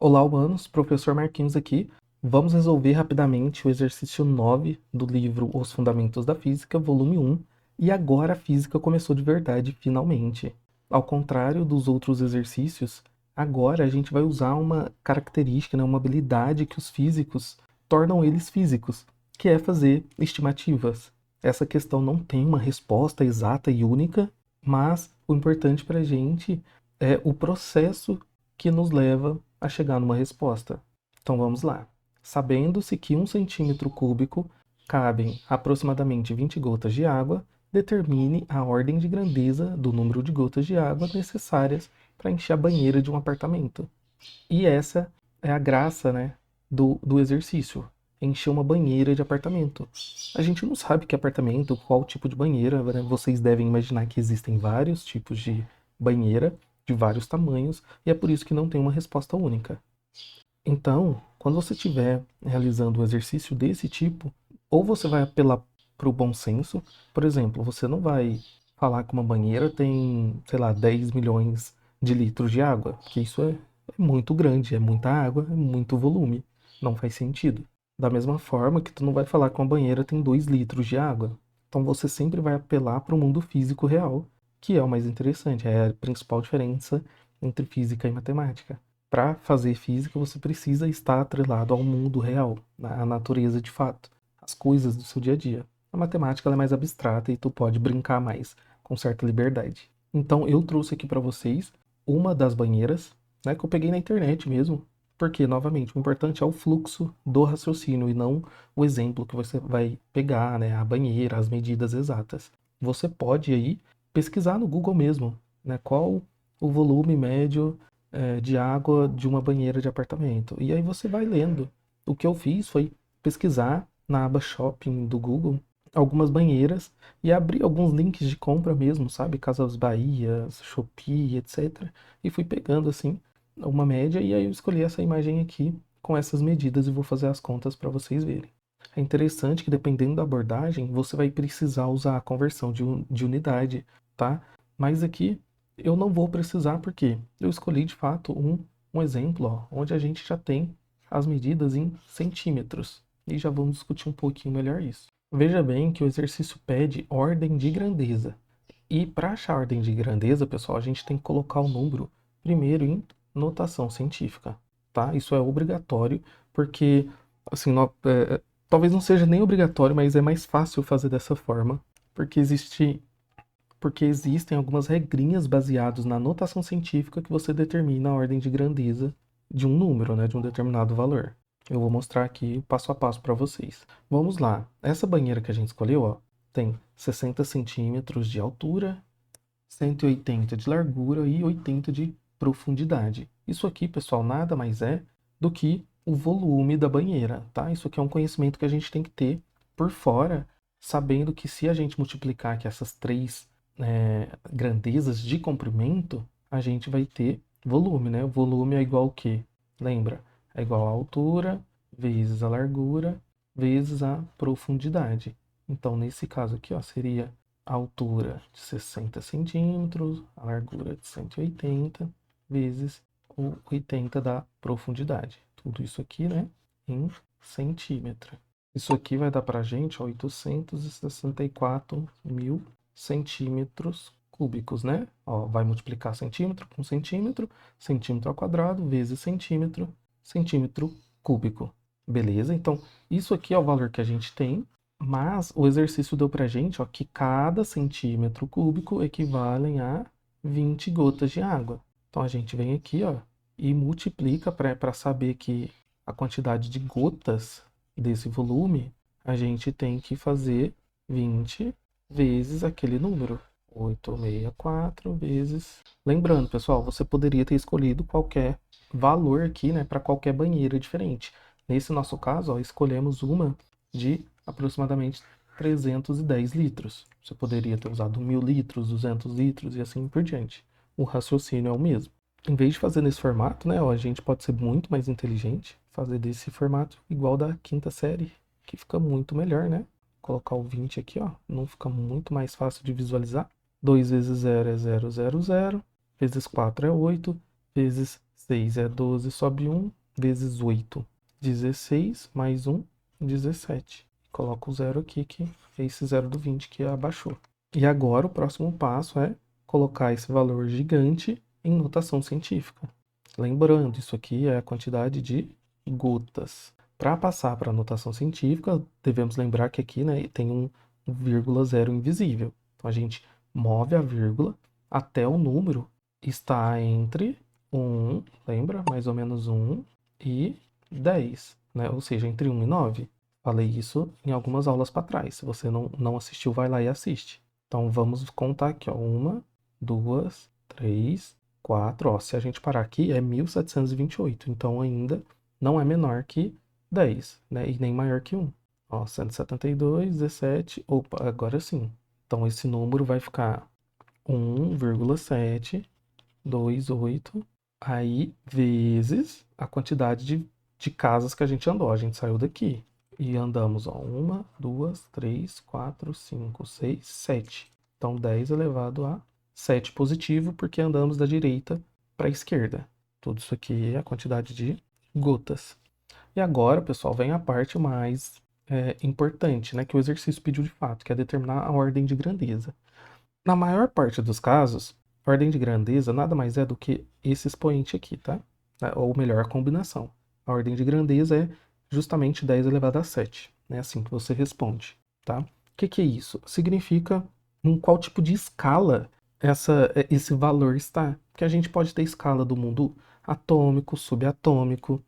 Olá, humanos, professor Marquinhos aqui. Vamos resolver rapidamente o exercício 9 do livro Os Fundamentos da Física, volume 1. E agora a física começou de verdade, finalmente. Ao contrário dos outros exercícios, agora a gente vai usar uma característica, né, uma habilidade que os físicos tornam eles físicos, que é fazer estimativas. Essa questão não tem uma resposta exata e única, mas o importante para a gente é o processo que nos leva a chegar numa resposta. Então vamos lá. Sabendo-se que 1 cm³ cabem aproximadamente 20 gotas de água, determine a ordem de grandeza do número de gotas de água necessárias para encher a banheira de um apartamento. E essa é a graça, né, do exercício. Encher uma banheira de apartamento. A gente não sabe que apartamento, qual tipo de banheira, né? Vocês devem imaginar que existem vários tipos de banheira, de vários tamanhos, e é por isso que não tem uma resposta única. Então, quando você estiver realizando um exercício desse tipo, ou você vai apelar para o bom senso, por exemplo, você não vai falar que uma banheira tem, sei lá, 10 milhões de litros de água, porque isso é muito grande, é muita água, é muito volume, não faz sentido. Da mesma forma que tu não vai falar que uma banheira tem 2 litros de água. Então você sempre vai apelar para o mundo físico real, que é o mais interessante, é a principal diferença entre física e matemática. Para fazer física, você precisa estar atrelado ao mundo real, à natureza de fato, às coisas do seu dia a dia. A matemática ela é mais abstrata e tu pode brincar mais, com certa liberdade. Então eu trouxe aqui para vocês uma das banheiras, né, que eu peguei na internet mesmo, porque, novamente, o importante é o fluxo do raciocínio e não o exemplo que você vai pegar, né, a banheira, as medidas exatas. Você pode aí pesquisar no Google mesmo, né, qual o volume médio de água de uma banheira de apartamento. E aí você vai lendo. O que eu fiz foi pesquisar na aba Shopping do Google algumas banheiras e abrir alguns links de compra mesmo, sabe? Casas Bahia, Shopee, etc. E fui pegando assim uma média e aí eu escolhi essa imagem aqui com essas medidas e vou fazer as contas para vocês verem. É interessante que dependendo da abordagem, você vai precisar usar a conversão de unidade, tá? Mas aqui eu não vou precisar porque eu escolhi de fato um exemplo, ó, onde a gente já tem as medidas em centímetros. E já vamos discutir um pouquinho melhor isso. Veja bem que o exercício pede ordem de grandeza. E para achar a ordem de grandeza, pessoal, a gente tem que colocar o número primeiro em notação científica, tá? Isso é obrigatório, porque, assim, talvez não seja nem obrigatório, mas é mais fácil fazer dessa forma, porque existem algumas regrinhas baseadas na notação científica que você determina a ordem de grandeza de um número, né, de um determinado valor. Eu vou mostrar aqui o passo a passo para vocês. Vamos lá. Essa banheira que a gente escolheu, ó, tem 60 centímetros de altura, 180 de largura e 80 de profundidade. Isso aqui, pessoal, nada mais é do que o volume da banheira, tá? Isso aqui é um conhecimento que a gente tem que ter por fora, sabendo que se a gente multiplicar aqui essas três grandezas de comprimento, a gente vai ter volume, né? O volume é igual ao quê? Lembra? É igual a altura vezes a largura vezes a profundidade. Então, nesse caso aqui, ó, seria a altura de 60 centímetros, a largura de 180, vezes o 80 da profundidade. Tudo isso aqui, né, em centímetro. Isso aqui vai dar para a gente 864 mil centímetros cúbicos, né? Ó, vai multiplicar centímetro com centímetro, centímetro ao quadrado, vezes centímetro, centímetro cúbico. Beleza? Então, isso aqui é o valor que a gente tem, mas o exercício deu pra gente, ó, que cada centímetro cúbico equivale a 20 gotas de água. Então a gente vem aqui, ó, e multiplica para saber que a quantidade de gotas desse volume, a gente tem que fazer 20 vezes aquele número. 864 vezes. Lembrando, pessoal, você poderia ter escolhido qualquer valor aqui, né, para qualquer banheira diferente. Nesse nosso caso, ó, escolhemos uma de aproximadamente 310 litros. Você poderia ter usado 1000 litros, 200 litros e assim por diante. O raciocínio é o mesmo. Em vez de fazer nesse formato, né, ó, a gente pode ser muito mais inteligente, fazer desse formato igual da quinta série, que fica muito melhor, né? Colocar o 20 aqui, ó, não fica muito mais fácil de visualizar. 2 vezes 0 é 0, 0, 0, vezes 4 é 8, vezes 6 é 12, sobe 1, vezes 8, 16, mais 1, 17. Coloco o zero aqui, que é esse zero do 20 que abaixou. E agora o próximo passo é colocar esse valor gigante em notação científica. Lembrando, isso aqui é a quantidade de gotas. Para passar para a notação científica, devemos lembrar que aqui, né, tem um vírgula zero invisível. Então a gente move a vírgula até o número estar entre 1, lembra? Mais ou menos 1 e 10, né? Ou seja, entre 1 e 9. Falei isso em algumas aulas para trás. Se você não assistiu, vai lá e assiste. Então vamos contar aqui, ó. 1, 2, 3, 4. Ó, se a gente parar aqui, é 1728. Então ainda não é menor que 10, né? E nem maior que 1. Ó, 172, 17. Opa, agora sim. Então esse número vai ficar 1,728, aí vezes a quantidade de casas que a gente andou. A gente saiu daqui e andamos, ó, 1, 2, 3, 4, 5, 6, 7. Então 10 elevado a 7 positivo, porque andamos da direita para a esquerda. Tudo isso aqui é a quantidade de gotas. E agora, pessoal, vem a parte mais importante, né, que o exercício pediu de fato, que é determinar a ordem de grandeza. Na maior parte dos casos, a ordem de grandeza nada mais é do que esse expoente aqui, tá? Ou melhor, a combinação. A ordem de grandeza é justamente 10 elevado a 7. É assim que você responde, tá? O que é isso? Significa em qual tipo de escala esse valor está. Porque a gente pode ter escala do mundo atômico, subatômico,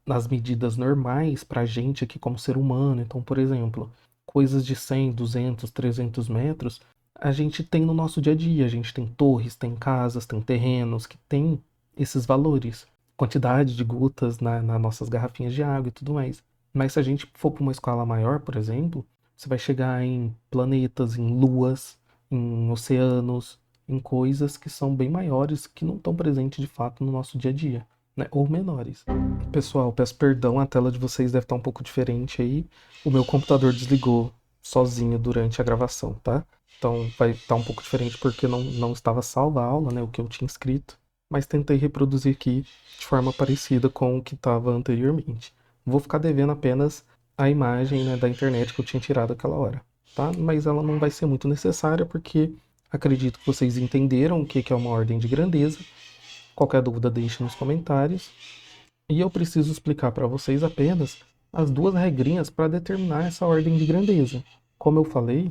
das medidas normais para a gente aqui como ser humano. Então, por exemplo, coisas de 100, 200, 300 metros, a gente tem no nosso dia a dia. A gente tem torres, tem casas, tem terrenos que tem esses valores. Quantidade de gotas nas nossas garrafinhas de água e tudo mais. Mas se a gente for para uma escala maior, por exemplo, você vai chegar em planetas, em luas, em oceanos, em coisas que são bem maiores, que não estão presentes de fato no nosso dia a dia, né? Ou menores. Pessoal, peço perdão, a tela de vocês deve estar um pouco diferente aí. O meu computador desligou sozinho durante a gravação, tá? Então vai estar um pouco diferente porque não estava salva a aula, né? O que eu tinha escrito. Mas tentei reproduzir aqui de forma parecida com o que estava anteriormente. Vou ficar devendo apenas a imagem, né, da internet que eu tinha tirado aquela hora, tá? Mas ela não vai ser muito necessária porque acredito que vocês entenderam o que é uma ordem de grandeza. Qualquer dúvida deixe nos comentários. E eu preciso explicar para vocês apenas as duas regrinhas para determinar essa ordem de grandeza. Como eu falei,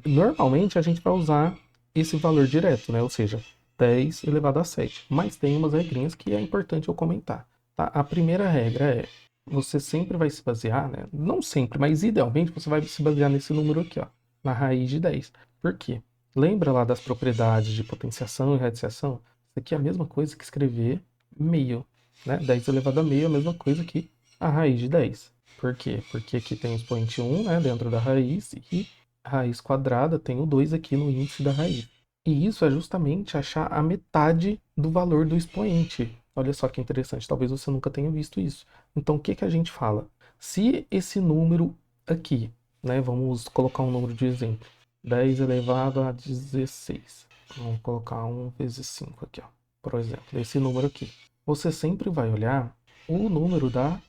normalmente a gente vai usar esse valor direto, né? Ou seja, 10 elevado a 7. Mas tem umas regrinhas que é importante eu comentar, tá? A primeira regra é, você sempre vai se basear, né? Não sempre, mas idealmente você vai se basear nesse número aqui, ó, na raiz de 10. Por quê? Lembra lá das propriedades de potenciação e radiciação? Isso aqui é a mesma coisa que escrever meio, né? 10 elevado a meio é a mesma coisa que a raiz de 10. Por quê? Porque aqui tem o expoente 1, né, dentro da raiz, e a raiz quadrada tem o 2 aqui no índice da raiz. E isso é justamente achar a metade do valor do expoente. Olha só que interessante, talvez você nunca tenha visto isso. Então, o que a gente fala? Se esse número aqui, né, vamos colocar um número de exemplo, 10 elevado a 16. Vamos colocar 1 vezes 5 aqui, ó, por exemplo, esse número aqui. Você sempre vai olhar o número da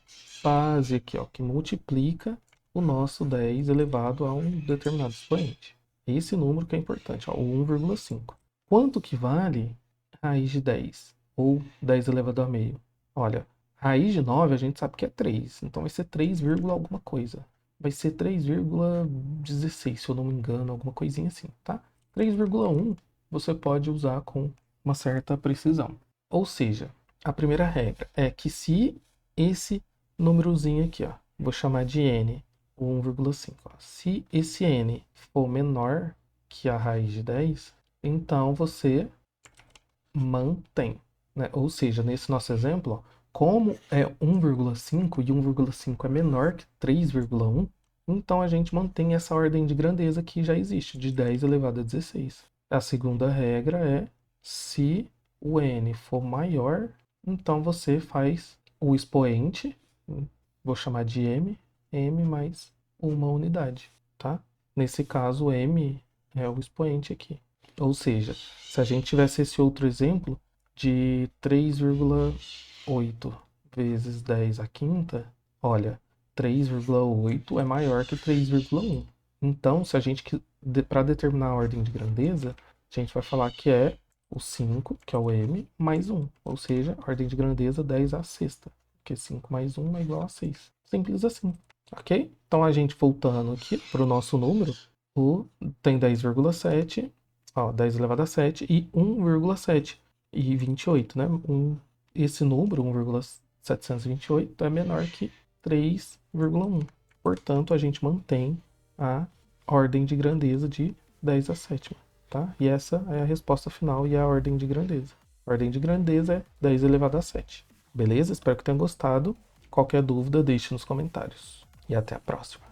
base aqui, ó, que multiplica o nosso 10 elevado a um determinado expoente. Esse número que é importante, ó, o 1,5. Quanto que vale raiz de 10? Ou 10 elevado a meio? Olha, raiz de 9 a gente sabe que é 3, então vai ser 3, alguma coisa. Vai ser 3,16, se eu não me engano, alguma coisinha assim, tá? 3,1 você pode usar com uma certa precisão. Ou seja, a primeira regra é que se esse númerozinho aqui, ó, vou chamar de n, o 1,5, se esse n for menor que a raiz de 10, então você mantém, né? Ou seja, nesse nosso exemplo, ó, como é 1,5 e 1,5 é menor que 3,1, então a gente mantém essa ordem de grandeza que já existe, de 10 elevado a 16. A segunda regra é, se o n for maior, então você faz o expoente, vou chamar de m mais uma unidade, tá? Nesse caso, m é o expoente aqui. Ou seja, se a gente tivesse esse outro exemplo, de 3,8 vezes 10 à quinta, olha, 3,8 é maior que 3,1. Então, se a gente, para determinar a ordem de grandeza, a gente vai falar que é o 5, que é o m, mais 1. Ou seja, a ordem de grandeza 10 à sexta. Porque 5 mais 1 é igual a 6. Simples assim. Ok? Então, a gente voltando aqui para o nosso número, tem 10,7, 10 elevado a 7 e 1,7 e 28, né? Esse número, 1,728, é menor que 3,1. Portanto, a gente mantém a ordem de grandeza de 10 a sétima, tá? E essa é a resposta final e a ordem de grandeza. A ordem de grandeza é 10 elevado a 7. Beleza? Espero que tenham gostado. Qualquer dúvida, deixe nos comentários. E até a próxima.